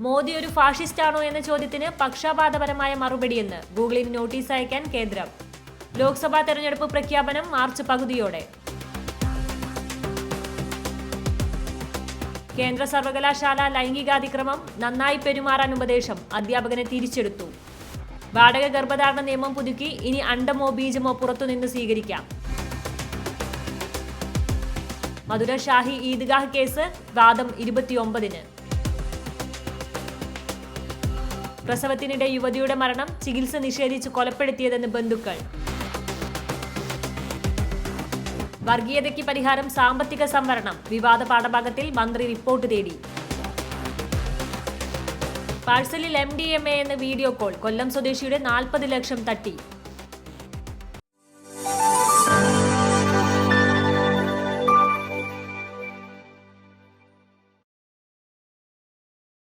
മോദി ഒരു ഫാഷിസ്റ്റാണോ എന്ന ചോദ്യത്തിന് പക്ഷപാതപരമായ മറുപടിയെന്ന് ഗൂഗിളിന് നോട്ടീസ് അയക്കാൻ കേന്ദ്രം. ലോക്സഭാ തെരഞ്ഞെടുപ്പ് പ്രഖ്യാപനം മാർച്ച് പകുതിയോടെ. കേന്ദ്ര സർവകലാശാല ലൈംഗികാതിക്രമം നന്നായി പെരുമാറാൻ ഉപദേശം, അധ്യാപകനെ തിരിച്ചെടുത്തു. വാടക ഗർഭധാരണ നിയമം പുതുക്കി, ഇനി അണ്ടമോ ബീജമോ പുറത്തുനിന്ന് സ്വീകരിക്കാം. മധുര ഷാഹി ഈദ്ഗാഹ് കേസ് വാദം 29-ന്. പ്രസവത്തിനിടെ യുവതിയുടെ മരണം, ചികിത്സ നിഷേധിച്ച് കൊലപ്പെടുത്തിയതെന്ന് ബന്ധുക്കൾ. വർഗീയതയ്ക്ക് പരിഹാരം സാമ്പത്തിക സംവരണം, വിവാദ പാഠഭാഗത്തിൽ മന്ത്രി റിപ്പോർട്ട് തേടി. പാഴ്സലിൽ MDMA എന്ന വീഡിയോ കോൾ, കൊല്ലം സ്വദേശിയുടെ 40 ലക്ഷം തട്ടി.